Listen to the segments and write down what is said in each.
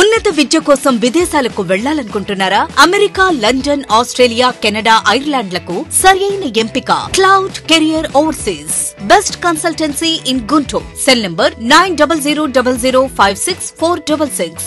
ఉన్నత విద్య కోసం విదేశాలకు వెళ్లాలనుకుంటున్నారా? అమెరికా, లండన్, ఆస్ట్రేలియా, కెనడా, ఐర్లాండ్లకు సరైన ఎంపిక cloud career overseas. Best consultancy in Guntur. Cell number 9000056466.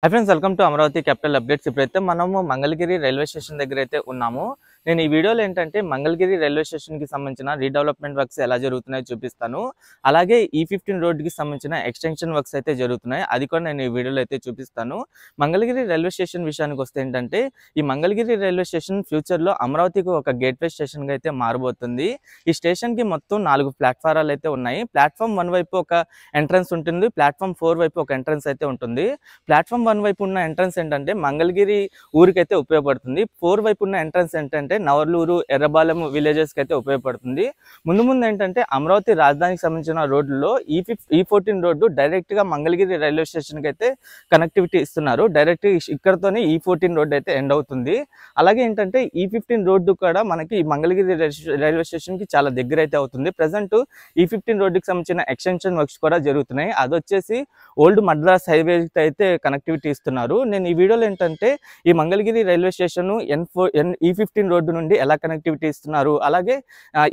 Hi friends, welcome to Amaravati capital updates. ఇప్పుడైతే మనము మంగళగిరి రైల్వే స్టేషన్ దగ్గర అయితే ఉన్నాము. నేను ఈ వీడియోలో ఏంటంటే మంగళగిరి రైల్వే స్టేషన్కి సంబంధించిన రీడెవలప్మెంట్ వర్క్స్ ఎలా జరుగుతున్నాయో చూపిస్తాను. అలాగే E15 రోడ్డుకి సంబంధించిన ఎక్స్టెన్షన్ వర్క్స్ అయితే జరుగుతున్నాయి, అది కూడా నేను ఈ వీడియోలో అయితే చూపిస్తాను. మంగళగిరి రైల్వే స్టేషన్ విషయానికి వస్తే ఏంటంటే ఈ మంగళగిరి రైల్వే స్టేషన్ ఫ్యూచర్లో అమరావతికి ఒక గేట్వే స్టేషన్గా అయితే మారబోతుంది. ఈ స్టేషన్కి మొత్తం 4 ప్లాట్ఫారాలు అయితే ఉన్నాయి. ప్లాట్ఫామ్ 1 వైపు ఒక ఎంట్రన్స్ ఉంటుంది, ప్లాట్ఫామ్ 4 వైపు ఒక ఎంట్రన్స్ అయితే ఉంటుంది. ప్లాట్ఫామ్ 1 వైపు ఉన్న ఎంట్రన్స్ ఏంటంటే మంగళగిరి ఊరికైతే ఉపయోగపడుతుంది. 4 వైపు ఉన్న ఎంట్రన్స్ ఏంటంటే నవర్లూరు, ఎర్రబాలెం విలేజెస్కి అయితే ఉపయోగపడుతుంది. ముందు ఏంటంటే అమరావతి రాజధానికి సంబంధించిన రోడ్లలో E14 రోడ్డు డైరెక్ట్గా మంగళగిరి రైల్వే స్టేషన్కి అయితే కనెక్టివిటీ ఇస్తున్నారు. డైరెక్ట్ ఇక్కడతోనే E14 రోడ్డు అయితే ఎండ్ అవుతుంది. అలాగే ఏంటంటే E15 రోడ్డు కూడా మనకి మంగళగిరి రైల్వే స్టేషన్కి చాలా దగ్గర అయితే అవుతుంది. ప్రజెంట్ E15 రోడ్డుకి సంబంధించిన ఎక్స్టెన్షన్ వర్క్స్ కూడా జరుగుతున్నాయి. అది వచ్చేసి ఓల్డ్ మద్రాస్ హైవే అయితే కనెక్టివిటీ ఇస్తున్నారు. నేను ఈ వీడియోలో ఏంటంటే ఈ Mangalagiri railway station E15 road నుండి ఎలా కనెక్టివిటీ ఇస్తున్నారు, అలాగే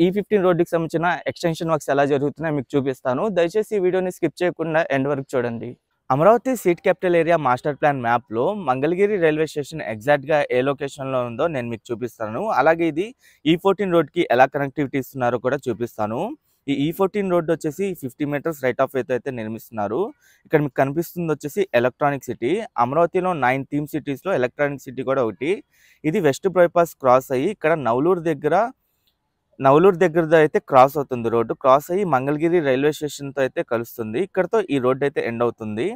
E15 రోడ్డుకి సంబంధించిన ఎక్స్టెన్షన్ వర్క్స్ ఎలా జరుగుతున్నాయో మీకు చూపిస్తాను. దయచేసి ఈ వీడియోని స్కిప్ చేయకుండా ఎండ్ వరకు చూడండి. Amaravati seat capital area master plan మ్యాప్లో మంగళగిరి రైల్వే స్టేషన్ ఎగ్జాక్ట్గా ఏ లొకేషన్లో ఉందో నేను మీకు చూపిస్తాను. అలాగే ఇది E14 రోడ్కి ఎలా కనెక్టివిటీ ఇస్తున్నారో కూడా చూపిస్తాను. ఈ E14 రోడ్డు వచ్చేసి 50 మీటర్స్ రైట్ ఆఫ్ వేతో అయితే నిర్మిస్తున్నారు. ఇక్కడ మీకు కనిపిస్తుంది వచ్చేసి ఎలక్ట్రానిక్ సిటీ. అమరావతిలో 9 థీమ్ సిటీస్లో ఎలక్ట్రానిక్ సిటీ కూడా ఒకటి. ఇది వెస్ట్ బైపాస్ క్రాస్ అయ్యి ఇక్కడ నవలూరు దగ్గర అయితే క్రాస్ అవుతుంది. రోడ్డు క్రాస్ అయ్యి మంగళగిరి రైల్వే స్టేషన్తో అయితే కలుస్తుంది. ఇక్కడతో ఈ రోడ్డు అయితే ఎండ్ అవుతుంది.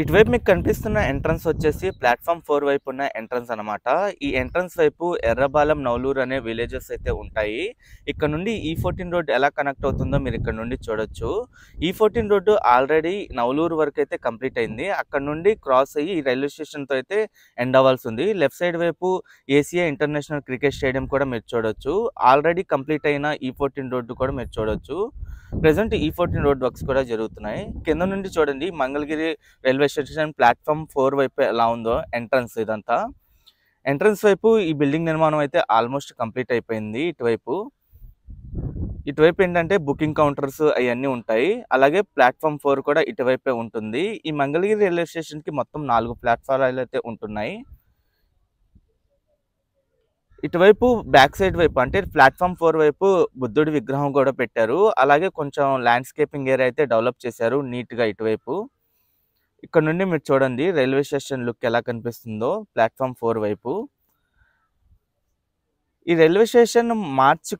ఇటువైపు మీకు కనిపిస్తున్న ఎంట్రన్స్ వచ్చేసి ప్లాట్ఫామ్ 4 వైపు ఉన్న ఎంట్రన్స్ అనమాట. ఈ ఎంట్రన్స్ వైపు ఎర్రబాలెం, నవలూరు అనే విలేజెస్ అయితే ఉంటాయి. ఇక్కడ నుండి E14 రోడ్డు ఎలా కనెక్ట్ అవుతుందో మీరు ఇక్కడ నుండి చూడొచ్చు. E14 రోడ్డు ఆల్రెడీ నవలూరు వరకు అయితే కంప్లీట్ అయింది. అక్కడ నుండి క్రాస్ అయ్యి ఈ రైల్వే స్టేషన్తో అయితే ఎండ్ అవ్వాల్సి ఉంది. లెఫ్ట్ సైడ్ వైపు ఏసియా ఇంటర్నేషనల్ క్రికెట్ స్టేడియం కూడా మీరు చూడొచ్చు. ఆల్రెడీ కంప్లీట్ అయిన E14 రోడ్డు కూడా మీరు చూడొచ్చు. ప్రెసెంట్ E14 రోడ్ వర్క్స్ కూడా జరుగుతున్నాయి. కింద నుండి చూడండి మంగళగిరి రైల్వే స్టేషన్ ప్లాట్ఫామ్ 4 వైపు ఎలా ఉందో ఎంట్రన్స్. ఇదంతా ఎంట్రన్స్ వైపు ఈ బిల్డింగ్ నిర్మాణం అయితే ఆల్మోస్ట్ కంప్లీట్ అయిపోయింది. ఇటువైపు ఏంటంటే బుకింగ్ కౌంటర్స్ అవన్నీ ఉంటాయి. అలాగే ప్లాట్ఫామ్ 4 కూడా ఇటువైపే ఉంటుంది. ఈ మంగళగిరి రైల్వే స్టేషన్కి మొత్తం 4 ప్లాట్ఫారాలు అయితే ఉంటున్నాయి. ఇటువైపు బ్యాక్ సైడ్ వైపు అంటే ప్లాట్ఫామ్ 4 వైపు బుద్ధుడి విగ్రహం కూడా పెట్టారు. అలాగే కొంచెం ల్యాండ్స్కేపింగ్ ఏరియా అయితే డెవలప్ చేశారు నీట్గా ఇటువైపు. ఇక్కడ నుండి మీరు చూడండి రైల్వే స్టేషన్ లుక్ ఎలా కనిపిస్తుందో ప్లాట్ఫామ్ 4 వైపు. ఈ రైల్వే స్టేషన్ మార్చ్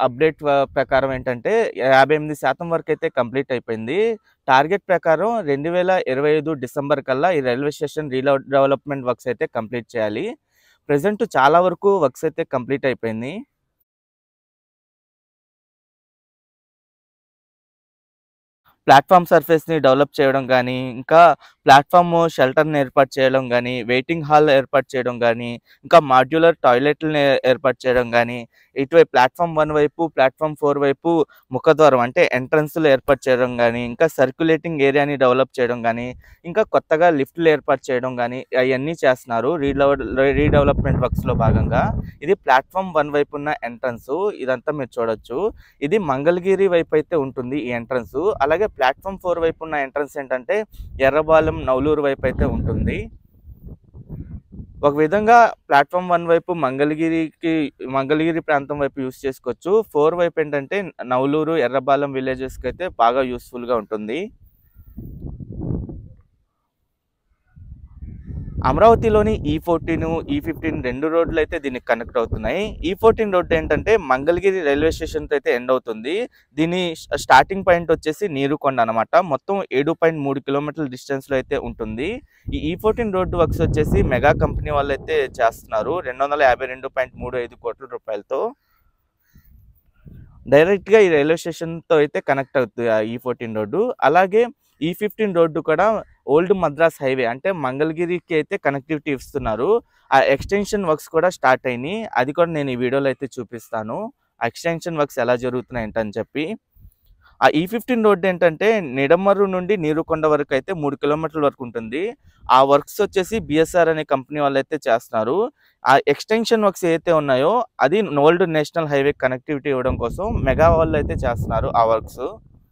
అప్డేట్ ప్రకారం ఏంటంటే 58% వరకు అయితే కంప్లీట్ అయిపోయింది. టార్గెట్ ప్రకారం 2025 డిసెంబర్ కల్లా ఈ రైల్వే స్టేషన్ రీడెవలప్మెంట్ వర్క్స్ అయితే కంప్లీట్ చేయాలి. ప్రెజెంట్ చాలా వరకు వర్క్స్ అయితే కంప్లీట్ అయిపోయింది. ప్లాట్ఫామ్ సర్ఫేస్ని డెవలప్ చేయడం కానీ, ఇంకా ప్లాట్ఫామ్ షెల్టర్ని ఏర్పాటు చేయడం కానీ, వెయిటింగ్ హాల్ ఏర్పాటు చేయడం కానీ, ఇంకా మాడ్యులర్ టాయిలెట్లని ఏర్పాటు చేయడం కానీ, ఇటువైపు ప్లాట్ఫామ్ 1 వైపు ప్లాట్ఫామ్ 4 వైపు ముఖద్వారం అంటే ఎంట్రన్స్లు ఏర్పాటు చేయడం కానీ, ఇంకా సర్క్యులేటింగ్ ఏరియాని డెవలప్ చేయడం కానీ, ఇంకా కొత్తగా లిఫ్ట్లు ఏర్పాటు చేయడం కానీ అవన్నీ చేస్తున్నారు రీడెవలప్మెంట్ వర్క్స్లో భాగంగా. ఇది ప్లాట్ఫామ్ 1 వైపు ఉన్న ఎంట్రన్స్. ఇదంతా మీరు చూడొచ్చు. ఇది మంగళగిరి వైపు అయితే ఉంటుంది ఈ ఎంట్రన్స్. అలాగే ప్లాట్ఫామ్ 4 వైపు ఉన్న ఎంట్రన్స్ ఏంటంటే ఎర్రబాలెం, నవలూరు వైపు అయితే ఉంటుంది. ఒక విధంగా ప్లాట్ఫామ్ 1 వైపు మంగళగిరి ప్రాంతం వైపు యూస్ చేసుకోవచ్చు. 4 వైపు ఏంటంటే నవలూరు, ఎర్రబాలెం విలేజెస్కి అయితే బాగా యూస్ఫుల్గా ఉంటుంది. అమరావతిలోని E14, E15 2 రోడ్లు అయితే దీనికి కనెక్ట్ అవుతున్నాయి. E14 రోడ్డు ఏంటంటే మంగళగిరి రైల్వే స్టేషన్తో అయితే ఎండ్ అవుతుంది. దీని స్టార్టింగ్ పాయింట్ వచ్చేసి నీరుకొండ అనమాట. మొత్తం 7.3 కిలోమీటర్ల డిస్టెన్స్లో అయితే ఉంటుంది. ఈ E14 రోడ్డు వర్క్స్ వచ్చేసి మెగా కంపెనీ వాళ్ళు అయితే చేస్తున్నారు 252.35 కోట్ల రూపాయలతో. డైరెక్ట్గా ఈ రైల్వే స్టేషన్తో అయితే కనెక్ట్ అవుతుంది E14 రోడ్డు. అలాగే E15 రోడ్డు కూడా ఓల్డ్ మద్రాస్ హైవే అంటే మంగళగిరికి అయితే కనెక్టివిటీ ఇస్తున్నారు. ఆ ఎక్స్టెన్షన్ వర్క్స్ కూడా స్టార్ట్ అయినాయి. అది కూడా నేను ఈ వీడియోలో అయితే చూపిస్తాను. ఎక్స్టెన్షన్ వర్క్స్ ఎలా జరుగుతున్నాయి ఏంటని చెప్పి. ఆ E15 రోడ్ ఏంటంటే నిడమర్రు నుండి నీరుకొండ వరకు అయితే 3 కిలోమీటర్ల వరకు ఉంటుంది. ఆ వర్క్స్ వచ్చేసి బిఎస్ఆర్ అనే కంపెనీ వాళ్ళైతే చేస్తున్నారు. ఆ ఎక్స్టెన్షన్ వర్క్స్ ఏవైతే ఉన్నాయో అది ఓల్డ్ నేషనల్ హైవే కనెక్టివిటీ ఇవ్వడం కోసం మెగా వాళ్ళు అయితే చేస్తున్నారు ఆ వర్క్స్.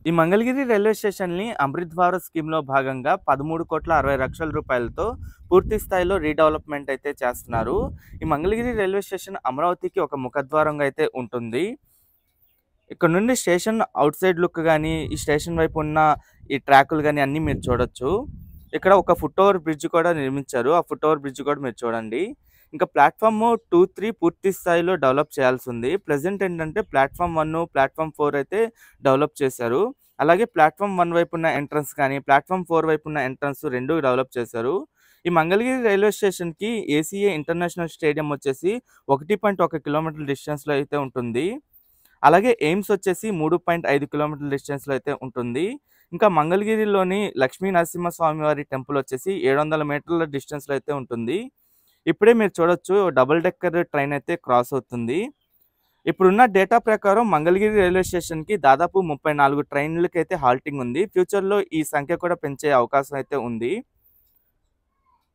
ఈ మంగళగిరి రైల్వే స్టేషన్‌ని అమృత్ భారత్ స్కీమ్‌లో భాగంగా 13,60,00,000 పూర్తి స్థాయిలో రీడెవలప్‌మెంట్ అయితే చేస్తున్నారు. ఈ మంగళగిరి రైల్వే స్టేషన్ అమరావతికి ఒక ముఖద్వారంగా అయితే ఉంటుంది. ఇక్కడ నుండి స్టేషన్ ఔట్ సైడ్ లుక్ గాని, ఈ స్టేషన్ వైపు ఉన్న ఈ ట్రాకులు గాని అన్నీ మీరు చూడొచ్చు. ఇక్కడ ఒక ఫుట్ ఓవర్ బ్రిడ్జ్ కూడా నిర్మించారు. ఆ ఫుట్ ఓవర్ బ్రిడ్జ్ కూడా మీరు చూడండి. ఇంకా ప్లాట్‌ఫార్మ్ 2, 3 పూర్తి స్థాయిలో డెవలప్ చేయాల్సింది. ప్రెజెంట్ ఏంటంటే ప్లాట్‌ఫార్మ్ 1, ప్లాట్‌ఫార్మ్ 4 అయితే డెవలప్ చేశారు. అలాగే ప్లాట్‌ఫార్మ్ 1 వైపు ఉన్న ఎంట్రన్స్ కానీ, ప్లాట్‌ఫార్మ్ 4 వైపు ఉన్న ఎంట్రన్స్ 2 డెవలప్ చేశారు. ఈ మంగళగిరి రైల్వే స్టేషన్‌కి ఏసీఏ ఇంటర్నేషనల్ స్టేడియం వచ్చేసి 1.1 కిలోమీటర్ల డిస్టెన్స్‌లో అయితే ఉంటుంది. అలాగే ఎయిమ్స్ వచ్చేసి 3.5 కిలోమీటర్ల డిస్టెన్స్‌లో అయితే ఉంటుంది. ఇంకా మంగళగిరిలోని లక్ష్మీ నరసింహస్వామి వారి టెంపుల్ వచ్చేసి 700 మీటర్ల డిస్టెన్స్‌లో అయితే ఉంటుంది. ఇప్పుడే మీరు చూడొచ్చు డబుల్ డెక్కర్ ట్రైన్ అయితే క్రాస్ అవుతుంది. ఇప్పుడున్న డేటా ప్రకారం మంగళగిరి రైల్వే స్టేషన్‌కి దాదాపు 34 ట్రైన్‌లకైతే హాల్టింగ్ ఉంది. ఫ్యూచర్‌లో ఈ సంఖ్య కూడా పెంచే అవకాశం అయితే ఉంది.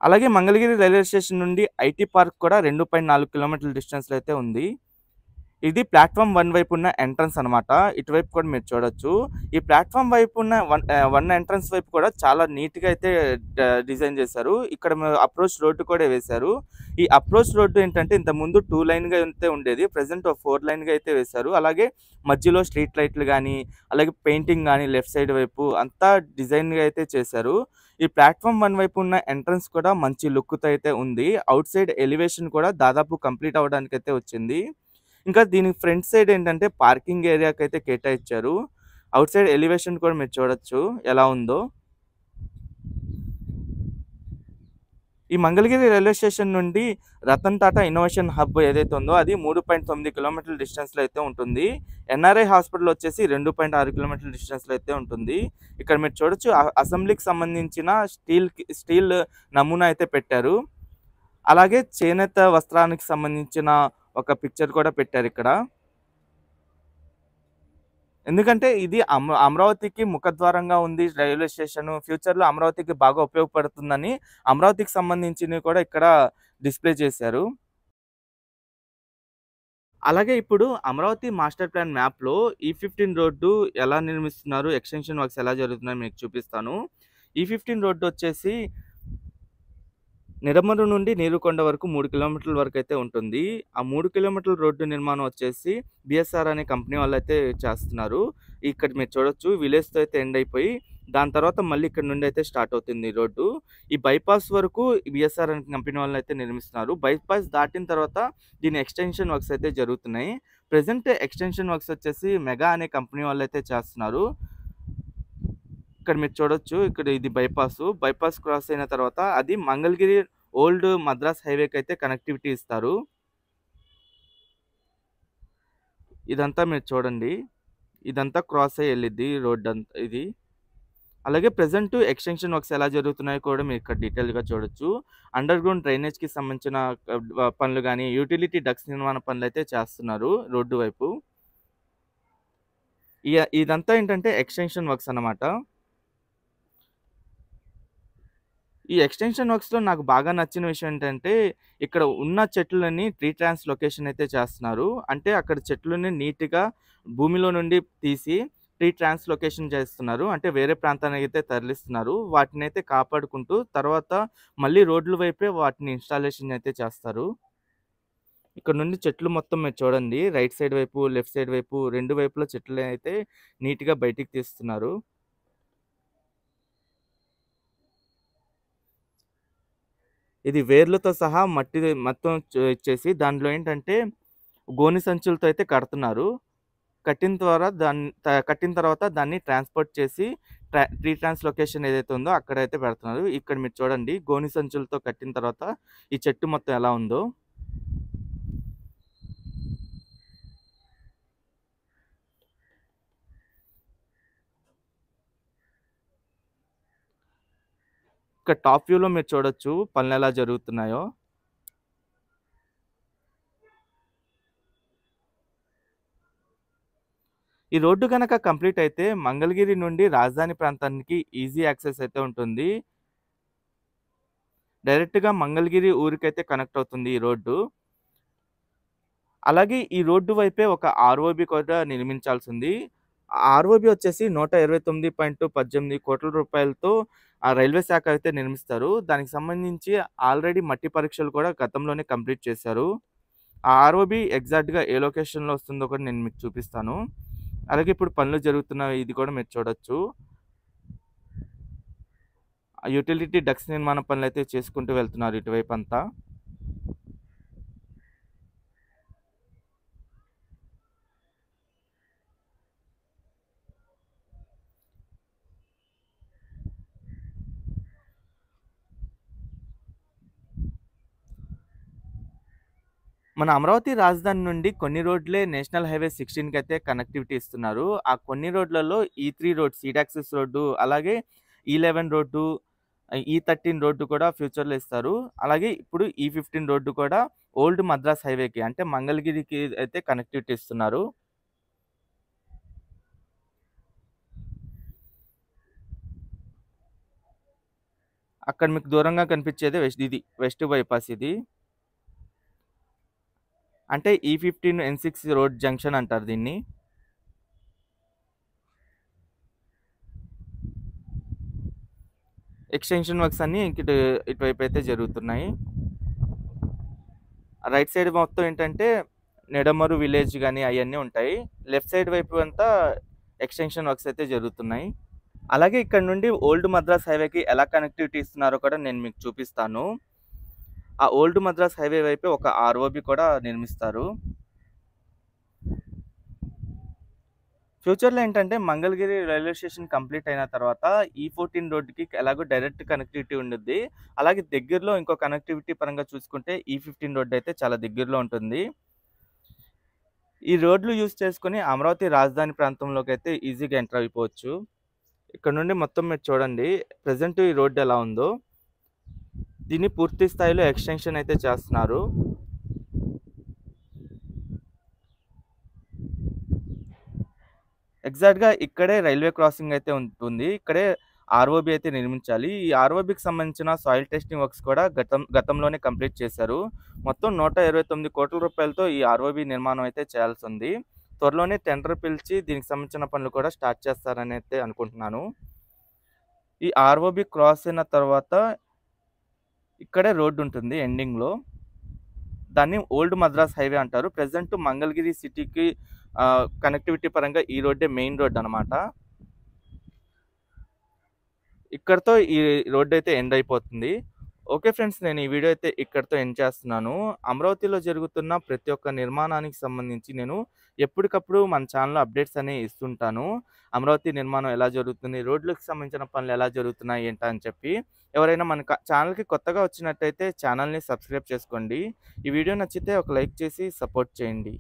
అలాగే మంగళగిరి రైల్వే స్టేషన్ నుండి ఐటీ పార్క్ కూడా 2.4 కిలోమీటర్ల డిస్టెన్స్‌లో అయితే ఉంది. ఇది ప్లాట్‌ఫార్మ్ 1 వైపు ఉన్న ఎంట్రన్స్ అనమాట. ఇటువైపు కూడా మీరు చూడొచ్చు. ఈ ప్లాట్‌ఫార్మ్ వైపు ఉన్న వన్ ఎంట్రన్స్ వైపు కూడా చాలా నీట్‌గా అయితే డిజైన్ చేశారు. ఇక్కడ అప్రోచ్ రోడ్డు కూడా వేశారు. ఈ అప్రోచ్ రోడ్డు ఏంటంటే ఇంతకుముందు 2 లైన్‌గా అయితే ఉండేది. ప్రెజెంట్ 4 లైన్‌గా అయితే వేశారు. అలాగే మధ్యలో స్ట్రీట్ లైట్లు గాని, అలాగే పెయింటింగ్ గాని లెఫ్ట్ సైడ్ వైపు అంతా డిజైన్‌గా అయితే చేశారు. ఈ ప్లాట్‌ఫార్మ్ 1 వైపు ఉన్న ఎంట్రన్స్ కూడా మంచి లుక్‌తో అయితే ఉంది. ఔట్ సైడ్ ఎలివేషన్ కూడా దాదాపు కంప్లీట్ అవ్వడానికైతే వచ్చింది. ఇంకా దీనికి ఫ్రంట్ సైడ్ ఏంటంటే పార్కింగ్ ఏరియాకైతే కేటాయించారు. ఔట్ సైడ్ ఎలివేషన్ కూడా మీరు చూడొచ్చు ఎలా ఉందో. ఈ మంగళగిరి రైల్వే స్టేషన్ నుండి రతన్ టాటా ఇన్నోవేషన్ హబ్ ఏదైతే ఉందో అది 3.9 కిలోమీటర్ల డిస్టెన్స్‌లో అయితే ఉంటుంది. ఎన్ఆర్ఐ హాస్పిటల్ వచ్చేసి 2.6 కిలోమీటర్ల డిస్టెన్స్‌లో అయితే ఉంటుంది. ఇక్కడ మీరు చూడొచ్చు అసెంబ్లీకి సంబంధించిన స్టీల్ నమూనా అయితే పెట్టారు. అలాగే చేనేత వస్త్రానికి సంబంధించిన ఒక పిక్చర్ కూడా పెట్టారిక్కడ. ఎందుకంటే ఇది అమరావతికి ముఖద్వారంగా ఉంది రైల్వే స్టేషను. ఫ్యూచర్‌లో అమరావతికి బాగా ఉపయోగపడుతుందని అమరావతికి సంబంధించినవి కూడా ఇక్కడ డిస్‌ప్లే చేశారు. అలాగే ఇప్పుడు అమరావతి మాస్టర్ ప్లాన్ మ్యాప్‌లో E15 రోడ్డు ఎలా నిర్మిస్తున్నారు, ఎక్స్‌టెన్షన్ వర్క్స్ ఎలా జరుగుతున్నాయో మీకు చూపిస్తాను. E15 రోడ్డు వచ్చేసి నిడమర్రు నుండి నీరుకొండ వరకు 3 కిలోమీటర్ల వరకైతే ఉంటుంది. ఆ 3 కిలోమీటర్ల రోడ్డు నిర్మాణం వచ్చేసి బిఎస్ఆర్ అనే కంపెనీ వాళ్ళైతే చేస్తున్నారు. ఇక్కడ మీరు చూడొచ్చు విలేజ్‌తో అయితే ఎండ్ అయిపోయి, దాని తర్వాత మళ్ళీ ఇక్కడ నుండి అయితే స్టార్ట్ అవుతుంది ఈ రోడ్డు. ఈ బైపాస్ వరకు బిఎస్ఆర్ అనే కంపెనీ వాళ్ళైతే నిర్మిస్తున్నారు. బైపాస్ దాటిన తర్వాత దీని ఎక్స్‌టెన్షన్ వర్క్స్ అయితే జరుగుతున్నాయి. ప్రెజెంట్ ఎక్స్‌టెన్షన్ వర్క్స్ వచ్చేసి మెగా అనే కంపెనీ వాళ్ళైతే చేస్తున్నారు. ఇక్కడ మీరు చూడొచ్చు. ఇక్కడ ఇది బైపాసు. బైపాస్ క్రాస్ అయిన తర్వాత అది మంగళగిరి ఓల్డ్ మద్రాస్ హైవేకైతే కనెక్టివిటీ ఇస్తారు. ఇదంతా మీరు చూడండి. ఇదంతా క్రాస్ అయ్యి ఎళ్ళిద్ది రోడ్డంతా ఇది. అలాగే ప్రెజెంట్ ఎక్స్‌టెన్షన్ వర్క్స్ ఎలా జరుగుతున్నాయో కూడా మీరు ఇక్కడ డీటెయిల్‌గా చూడొచ్చు. అండర్ గ్రౌండ్ డ్రైనేజ్‌కి సంబంధించిన పనులు గాని, యుటిలిటీ డక్ట్స్ నిర్మాణ పనులైతే చేస్తున్నారు రోడ్డు వైపు. ఇదంతా ఏంటంటే ఎక్స్‌టెన్షన్ వర్క్స్ అన్నమాట. ఈ ఎక్స్‌టెన్షన్ వర్క్స్‌లో నాకు బాగా నచ్చిన విషయం ఏంటంటే, ఇక్కడ ఉన్న చెట్లని ట్రీ ట్రాన్స్‌లొకేషన్ అయితే చేస్తున్నారు. అంటే అక్కడ చెట్లని నీట్‌గా భూమిలో నుండి తీసి ట్రీ ట్రాన్స్‌లొకేషన్ చేస్తున్నారు. అంటే వేరే ప్రాంతానికైతే తరలిస్తున్నారు. వాటినైతే కాపాడుకుంటూ తర్వాత మళ్ళీ రోడ్ల వైపే వాటిని ఇన్‌స్టాలేషన్ అయితే చేస్తారు. ఇక్కడ నుండి చెట్లు మొత్తం మీరు చూడండి. రైట్ సైడ్ వైపు, లెఫ్ట్ సైడ్ వైపు 2 వైపులా చెట్లనైతే నీట్‌గా బయటికి తీస్తున్నారు. ఇది వేర్లతో సహా మట్టి మొత్తం ఇచ్చేసి దాంట్లో ఏంటంటే గోనె సంచులతో అయితే కడుతున్నారు. కట్టిన తర్వాత దాన్ని ట్రాన్స్‌పోర్ట్ చేసి ట్రీ ట్రాన్స్‌లొకేషన్ ఏదైతే ఉందో అక్కడైతే పెడుతున్నారు. ఇక్కడ మీరు చూడండి గోనె సంచులతో కట్టిన తర్వాత ఈ చెట్టు మొత్తం ఎలా ఉందో. ఇక్కడ టాప్ వ్యూలో మీరు చూడొచ్చు పనులెలా జరుగుతున్నాయో. ఈ రోడ్డు గనక కంప్లీట్ అయితే మంగళగిరి నుండి రాజధాని ప్రాంతానికి ఈజీ యాక్సెస్ అయితే ఉంటుంది. డైరెక్ట్‌గా మంగళగిరి ఊరికైతే కనెక్ట్ అవుతుంది ఈ రోడ్డు. అలాగే ఈ రోడ్డు వైపే ఒక ఆర్ఓబి కూడా నిర్మించాల్సింది. ఆర్ఓబి వచ్చేసి 129.18 కోట్ల రూపాయలతో రైల్వే శాఖ అయితే నిర్మిస్తారు. దానికి సంబంధించి ఆల్రెడీ మట్టి పరీక్షలు కూడా గతంలోనే కంప్లీట్ చేశారు. ఆ ఆర్ఓబి ఎగ్జాక్ట్‌గా ఏ లొకేషన్‌లో వస్తుందో కూడా నేను మీకు చూపిస్తాను. అలాగే ఇప్పుడు పనులు జరుగుతున్న ఇది కూడా మీరు చూడొచ్చు. యుటిలిటీ డక్ట్స్ నిర్మాణ పనులైతే చేసుకుంటూ వెళ్తున్నారు ఇటువైపంతా. మన అమరావతి రాజధాని నుండి కొన్ని రోడ్లే నేషనల్ హైవే 16 అయితే కనెక్టివిటీ ఇస్తున్నారు. ఆ కొన్ని రోడ్లలో ఈ3 రోడ్ సీడ్ యాక్సెస్ రోడ్డు, అలాగే ఈ11 రోడ్డు, ఈ13 రోడ్డు కూడా ఫ్యూచర్‌లో ఇస్తారు. అలాగే ఇప్పుడు ఈ15 రోడ్డు కూడా ఓల్డ్ మద్రాస్ హైవేకి అంటే మంగళగిరికి అయితే కనెక్టివిటీ ఇస్తున్నారు. అక్కడ మీకు దూరంగా కనిపించేదే వెస్ట్ బైపాస్ ఇది. అంటే ఈ15 N6 రోడ్ జంక్షన్ అంటారు దీన్ని. ఎక్స్‌టెన్షన్ వర్క్స్ అన్నీ ఇటువైపు అయితే జరుగుతున్నాయి. రైట్ సైడ్ మొత్తం ఏంటంటే నిడమరు విలేజ్ గాని అయన్నీ ఉంటాయి. లెఫ్ట్ సైడ్ వైపు అంతా ఎక్స్‌టెన్షన్ వర్క్స్ అయితే జరుగుతున్నాయి. అలాగే ఇక్కడ నుండి ఓల్డ్ మద్రాస్ హైవేకి ఎలా కనెక్టివిటీ ఇస్తున్నారో కూడా నేను మీకు చూపిస్తాను. ఆ ఓల్డ్ మద్రాస్ హైవే వైపే ఒక ఆర్ఓబి కూడా నిర్మిస్తారు. ఫ్యూచర్‌లో ఏంటంటే మంగళగిరి రైల్వే స్టేషన్ కంప్లీట్ అయిన తర్వాత ఈ14 రోడ్డుకి ఎలాగో డైరెక్ట్ కనెక్టివిటీ ఉండుద్ది. అలాగే దగ్గరలో ఇంకో కనెక్టివిటీ పరంగా చూసుకుంటే ఈ15 రోడ్ అయితే చాలా దగ్గరలో ఉంటుంది. ఈ రోడ్లు యూజ్ చేసుకొని అమరావతి రాజధాని ప్రాంతంలోకైతే ఈజీగా ఎంటర్ అయిపోవచ్చు. ఇక్కడ నుండి మొత్తం మీరు చూడండి ప్రెజెంట్ ఈ రోడ్ ఎలా ఉందో. దీన్ని పూర్తి స్థాయిలో ఎక్స్‌టెన్షన్ అయితే చేస్తున్నారు. ఎగ్జాక్ట్‌గా ఇక్కడే రైల్వే క్రాసింగ్ అయితే ఉంటుంది. ఇక్కడే ఆర్ఓబి అయితే నిర్మించాలి. ఈ ఆర్ఓబికి సంబంధించిన సాయిల్ టెస్టింగ్ వర్క్స్ కూడా గతంలోనే కంప్లీట్ చేశారు. మొత్తం 129 కోట్ల రూపాయలతో ఈ ఆర్ఓబి నిర్మాణం అయితే చేయాల్సింది. త్వరలోనే టెండర్ పిలిచి దీనికి సంబంధించిన పనులు కూడా స్టార్ట్ చేస్తారని అయితే అనుకుంటున్నాను. ఈ ఆర్ఓబి క్రాస్ అయిన తర్వాత ఇక్కడే రోడ్ ఉంటుంది ఎండింగ్‌లో. దాన్ని ఓల్డ్ మద్రాస్ హైవే అంటారు. ప్రెజెంట్ మంగళగిరి సిటీకి కనెక్టివిటీ పరంగా ఈ రోడ్డే మెయిన్ రోడ్ అనమాట. ఇక్కడితో ఈ రోడ్ అయితే ఎండ్ అయిపోతుంది. ఓకే ఫ్రెండ్స్, నేను ఈ వీడియో అయితే ఇక్కడితో ఎండ్ చేస్తున్నాను. అమరావతిలో జరుగుతున్న ప్రతి ఒక్క నిర్మాణానికి సంబంధించి నేను ఎప్పటికప్పుడు మన ఛానల్‌లో అప్డేట్స్ అనేవి ఇస్తుంటాను. అమరావతి నిర్మాణం ఎలా జరుగుతుంది, రోడ్లకు సంబంధించిన పనులు ఎలా జరుగుతున్నాయి ఏంటా అని చెప్పి. ఎవరైనా మన ఛానల్‌కి కొత్తగా వచ్చినట్టయితే ఛానల్‌ని సబ్స్క్రైబ్ చేసుకోండి. ఈ వీడియో నచ్చితే ఒక లైక్ చేసి సపోర్ట్ చేయండి.